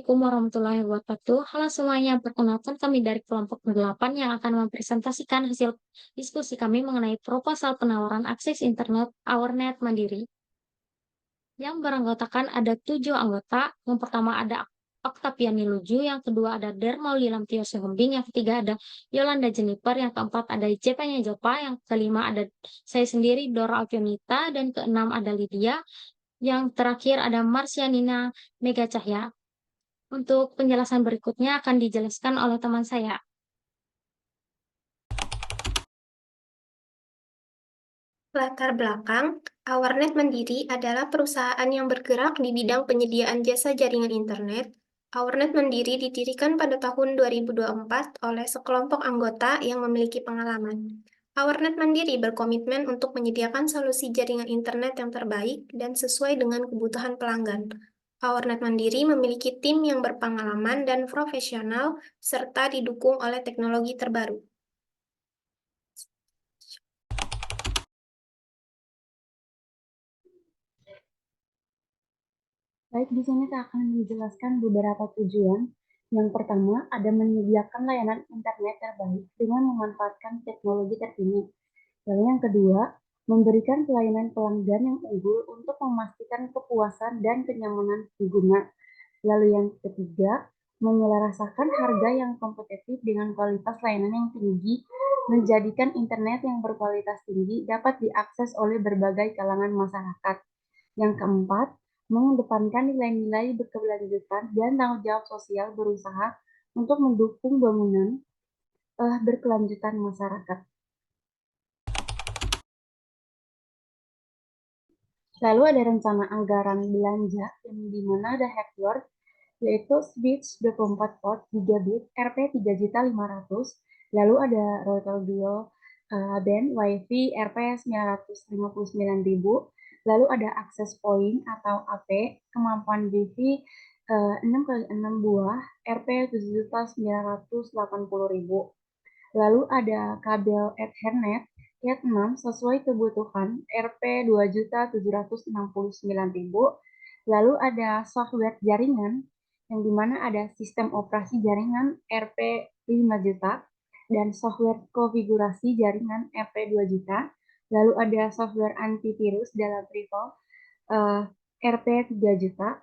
Assalamualaikum warahmatullahi wabarakatuh. Halo semuanya, perkenalkan kami dari kelompok 8 yang akan mempresentasikan hasil diskusi kami mengenai proposal penawaran akses internet AwarNet Mandiri yang beranggotakan ada 7 anggota. Yang pertama ada Oktaviani Luju, yang kedua ada Dermauli Lamtio Sehumbing, yang ketiga ada Yolanda Jennifer, yang keempat ada Jepanya Jopa, yang kelima ada saya sendiri Dora Alfionita, dan keenam ada Lydia, yang terakhir ada Marsianina Mega Cahya. Untuk penjelasan berikutnya akan dijelaskan oleh teman saya. Latar belakang, AwarNet Mandiri adalah perusahaan yang bergerak di bidang penyediaan jasa jaringan internet. AwarNet Mandiri didirikan pada tahun 2024 oleh sekelompok anggota yang memiliki pengalaman. AwarNet Mandiri berkomitmen untuk menyediakan solusi jaringan internet yang terbaik dan sesuai dengan kebutuhan pelanggan. AwarNet Mandiri memiliki tim yang berpengalaman dan profesional serta didukung oleh teknologi terbaru. Baik, di sini saya akan menjelaskan beberapa tujuan. Yang pertama, ada menyediakan layanan internet terbaik dengan memanfaatkan teknologi terkini. Lalu yang kedua, memberikan pelayanan pelanggan yang unggul untuk memastikan kepuasan dan kenyamanan pengguna. Lalu yang ketiga, menyelarasakan harga yang kompetitif dengan kualitas layanan yang tinggi, menjadikan internet yang berkualitas tinggi dapat diakses oleh berbagai kalangan masyarakat. Yang keempat, mengedepankan nilai-nilai berkelanjutan dan tanggung jawab sosial berusaha untuk mendukung bangunan berkelanjutan masyarakat. Lalu ada rencana anggaran belanja yang di mana ada hardware yaitu switch 24 port gigabit Rp 3.500.000. Lalu ada router dual band WiFi Rp 959.000. Lalu ada access point atau AP kemampuan Wi-Fi 6x6 buah Rp 7.980.000. Lalu ada kabel Ethernet Cat 6 sesuai kebutuhan Rp 2.769.000. Lalu ada software jaringan yang dimana ada sistem operasi jaringan Rp 5 juta dan software konfigurasi jaringan Rp 2 juta. Lalu ada software antivirus dalam Privo Rp 3 juta.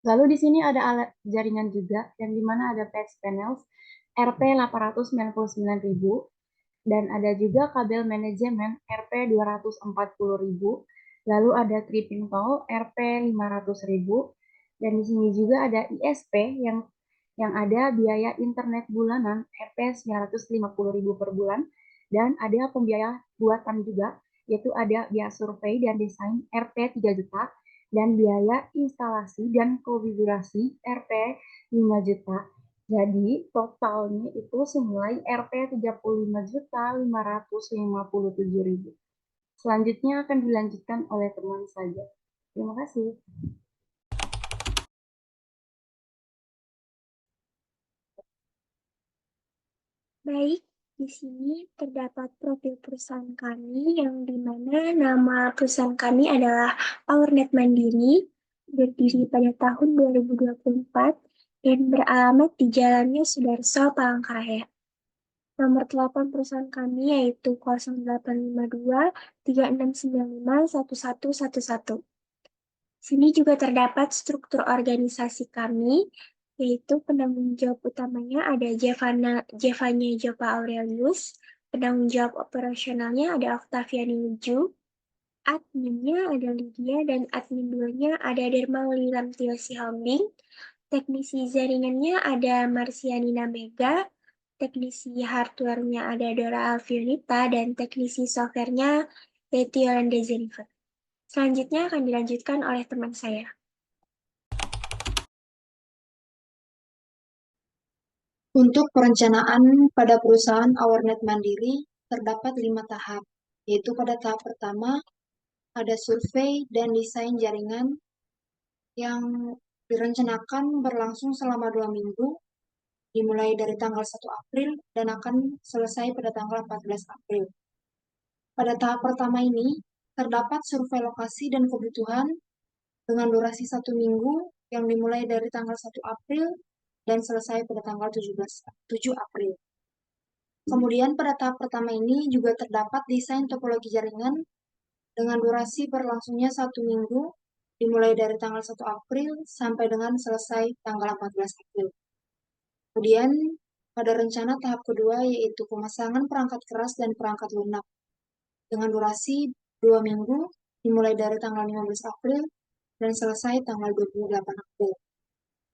Lalu di sini ada alat jaringan juga yang dimana ada patch panels Rp 899.000 dan ada juga kabel manajemen Rp 240.000. Lalu ada tripping toll Rp 500.000 dan di sini juga ada ISP yang ada biaya internet bulanan Rp 950.000 per bulan dan ada pembiaya buatan juga yaitu ada biaya survei dan desain Rp 3 juta dan biaya instalasi dan konfigurasi Rp 5 juta. Jadi totalnya itu senilai Rp 35.557.000. Selanjutnya akan dilanjutkan oleh teman saja. Terima kasih. Baik, di sini terdapat profil perusahaan kami yang di mana nama perusahaan kami adalah AwarNet Mandiri, berdiri pada tahun 2024 dan beralamat di Jalannya Sudarso, Palangkaraya. Nomor telepon perusahaan kami yaitu 0852 3695 1111. Sini juga terdapat struktur organisasi kami, yaitu penanggung jawab utamanya ada Jevanya Jopa Aurelius, penanggung jawab operasionalnya ada Oktaviani Luju, adminnya ada Lydia, dan admin 2-nya ada Dermauli Lamtio Sihombing, teknisi jaringannya ada Marsianina Mega, teknisi hardware-nya ada Dora Alfionita, dan teknisi software-nya yaitu Yolanda Jennifer. Selanjutnya akan dilanjutkan oleh teman saya. Untuk perencanaan pada perusahaan AwarNet Mandiri terdapat 5 tahap, yaitu pada tahap pertama ada survei dan desain jaringan yang direncanakan berlangsung selama 2 minggu, dimulai dari tanggal 1 April dan akan selesai pada tanggal 14 April. Pada tahap pertama ini, terdapat survei lokasi dan kebutuhan dengan durasi 1 minggu yang dimulai dari tanggal 1 April dan selesai pada tanggal 7 April. Kemudian pada tahap pertama ini juga terdapat desain topologi jaringan dengan durasi berlangsungnya 1 minggu, dimulai dari tanggal 1 April sampai dengan selesai tanggal 14 April. Kemudian pada rencana tahap kedua yaitu pemasangan perangkat keras dan perangkat lunak dengan durasi 2 minggu, dimulai dari tanggal 15 April dan selesai tanggal 28 April.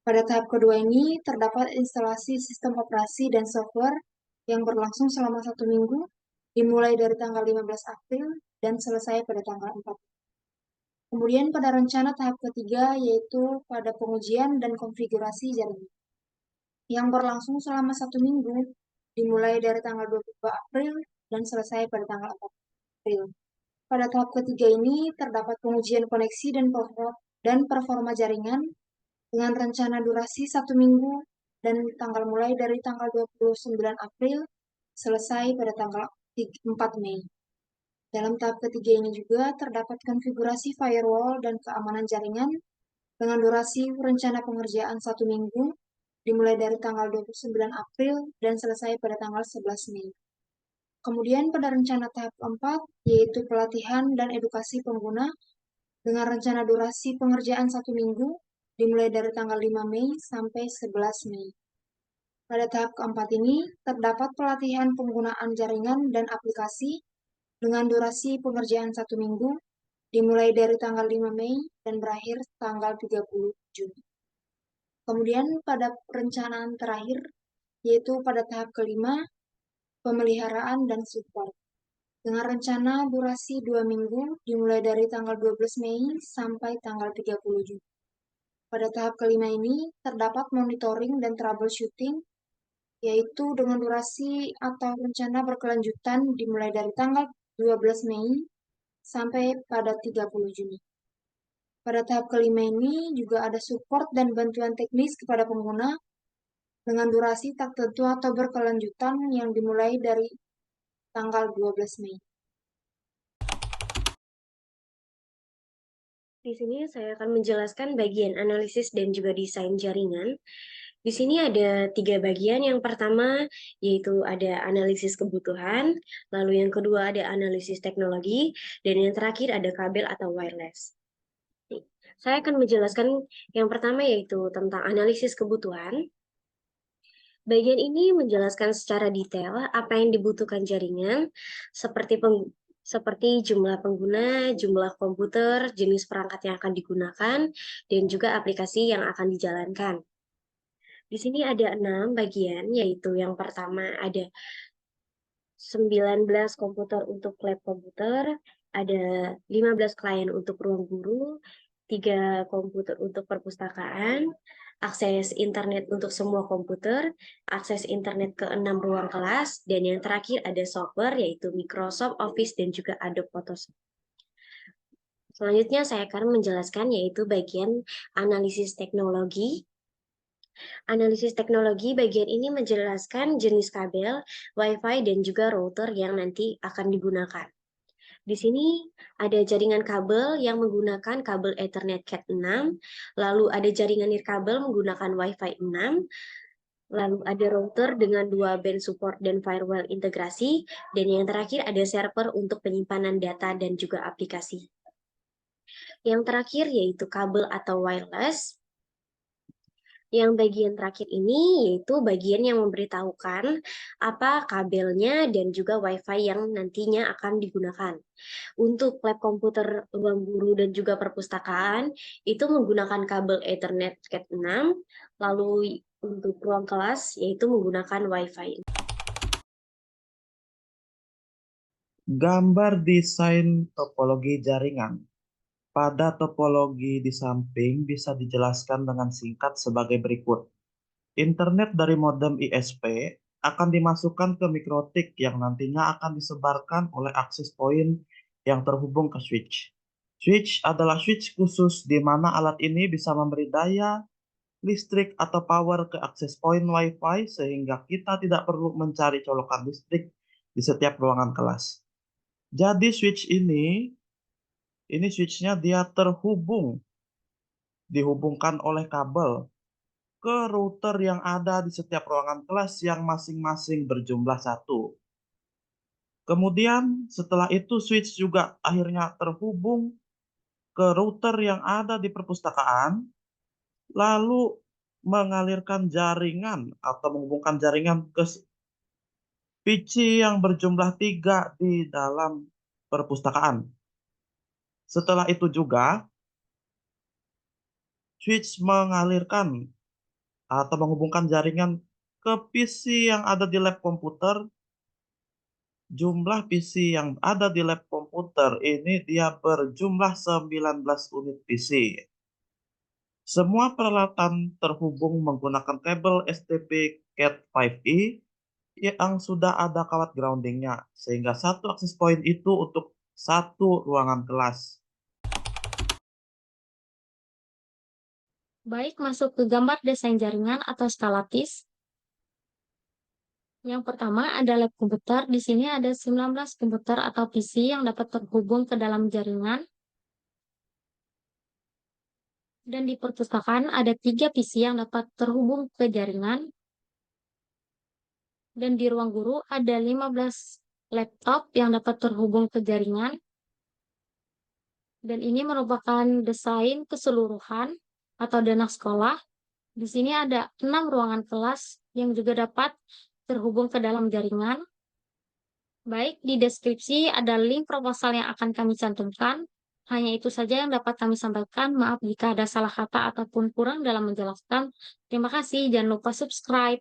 Pada tahap kedua ini terdapat instalasi sistem operasi dan software yang berlangsung selama 1 minggu, dimulai dari tanggal 15 April dan selesai pada tanggal 4. Kemudian pada rencana tahap ketiga yaitu pada pengujian dan konfigurasi jaringan yang berlangsung selama 1 minggu, dimulai dari tanggal 22 April dan selesai pada tanggal 4 April. Pada tahap ketiga ini terdapat pengujian koneksi dan performa jaringan dengan rencana durasi 1 minggu dan tanggal mulai dari tanggal 29 April selesai pada tanggal 4 Mei. Dalam tahap ketiga ini juga terdapat konfigurasi firewall dan keamanan jaringan dengan durasi rencana pengerjaan 1 minggu dimulai dari tanggal 29 April dan selesai pada tanggal 11 Mei. Kemudian pada rencana tahap keempat, yaitu pelatihan dan edukasi pengguna dengan rencana durasi pengerjaan 1 minggu, dimulai dari tanggal 5 Mei sampai 11 Mei. Pada tahap keempat ini, terdapat pelatihan penggunaan jaringan dan aplikasi dengan durasi pengerjaan 1 minggu, dimulai dari tanggal 5 Mei dan berakhir tanggal 30 Juni. Kemudian pada perencanaan terakhir, yaitu pada tahap kelima, pemeliharaan dan support. Dengan rencana durasi 2 minggu, dimulai dari tanggal 12 Mei sampai tanggal 30 Juni. Pada tahap kelima ini, terdapat monitoring dan troubleshooting, yaitu dengan durasi atau rencana berkelanjutan dimulai dari tanggal 12 Mei sampai pada 30 Juni. Pada tahap kelima ini juga ada support dan bantuan teknis kepada pengguna dengan durasi tak tentu atau berkelanjutan yang dimulai dari tanggal 12 Mei. Di sini saya akan menjelaskan bagian analisis dan juga desain jaringan. Di sini ada 3 bagian. Yang pertama yaitu ada analisis kebutuhan, lalu yang kedua ada analisis teknologi, dan yang terakhir ada kabel atau wireless. Saya akan menjelaskan yang pertama yaitu tentang analisis kebutuhan. Bagian ini menjelaskan secara detail apa yang dibutuhkan jaringan, seperti jumlah pengguna, jumlah komputer, jenis perangkat yang akan digunakan, dan juga aplikasi yang akan dijalankan. Di sini ada 6 bagian, yaitu yang pertama ada 19 komputer untuk lab komputer, ada 15 klien untuk ruang guru, 3 komputer untuk perpustakaan, akses internet untuk semua komputer, akses internet ke 6 ruang kelas, dan yang terakhir ada software yaitu Microsoft Office dan juga Adobe Photoshop. Selanjutnya saya akan menjelaskan yaitu bagian analisis teknologi. Analisis teknologi bagian ini menjelaskan jenis kabel, Wi-Fi, dan juga router yang nanti akan digunakan. Di sini ada jaringan kabel yang menggunakan kabel Ethernet Cat 6, lalu ada jaringan nirkabel menggunakan Wi-Fi 6, lalu ada router dengan 2 band support dan firewall integrasi, dan yang terakhir ada server untuk penyimpanan data dan juga aplikasi. Yang terakhir yaitu kabel atau wireless. Yang bagian terakhir ini yaitu bagian yang memberitahukan apa kabelnya dan juga Wi-Fi yang nantinya akan digunakan. Untuk lab komputer ruang guru dan juga perpustakaan itu menggunakan kabel Ethernet Cat 6, lalu untuk ruang kelas yaitu menggunakan Wi-Fi. Gambar desain topologi jaringan. Pada topologi di samping bisa dijelaskan dengan singkat sebagai berikut. Internet dari modem ISP akan dimasukkan ke mikrotik yang nantinya akan disebarkan oleh access point yang terhubung ke switch. Switch adalah switch khusus di mana alat ini bisa memberi daya, listrik atau power ke access point Wi-Fi sehingga kita tidak perlu mencari colokan listrik di setiap ruangan kelas. Jadi switch ini switchnya dia terhubung dihubungkan oleh kabel ke router yang ada di setiap ruangan kelas yang masing-masing berjumlah 1. Kemudian setelah itu switch juga akhirnya terhubung ke router yang ada di perpustakaan, lalu mengalirkan jaringan atau menghubungkan jaringan ke PC yang berjumlah 3 di dalam perpustakaan. Setelah itu juga, switch mengalirkan atau menghubungkan jaringan ke PC yang ada di lab komputer. Jumlah PC yang ada di lab komputer ini dia berjumlah 19 unit PC. Semua peralatan terhubung menggunakan kabel STP Cat5e yang sudah ada kawat groundingnya, sehingga satu akses point itu untuk satu ruangan kelas. Baik, masuk ke gambar desain jaringan atau skematis. Yang pertama ada lab komputer. Di sini ada 19 komputer atau PC yang dapat terhubung ke dalam jaringan. Dan di perpustakaan ada 3 PC yang dapat terhubung ke jaringan. Dan di ruang guru ada 15 laptop yang dapat terhubung ke jaringan. Dan ini merupakan desain keseluruhan atau dana sekolah. Di sini ada 6 ruangan kelas yang juga dapat terhubung ke dalam jaringan. Baik, di deskripsi ada link proposal yang akan kami cantumkan. Hanya itu saja yang dapat kami sampaikan. Maaf jika ada salah kata ataupun kurang dalam menjelaskan. Terima kasih, jangan lupa subscribe.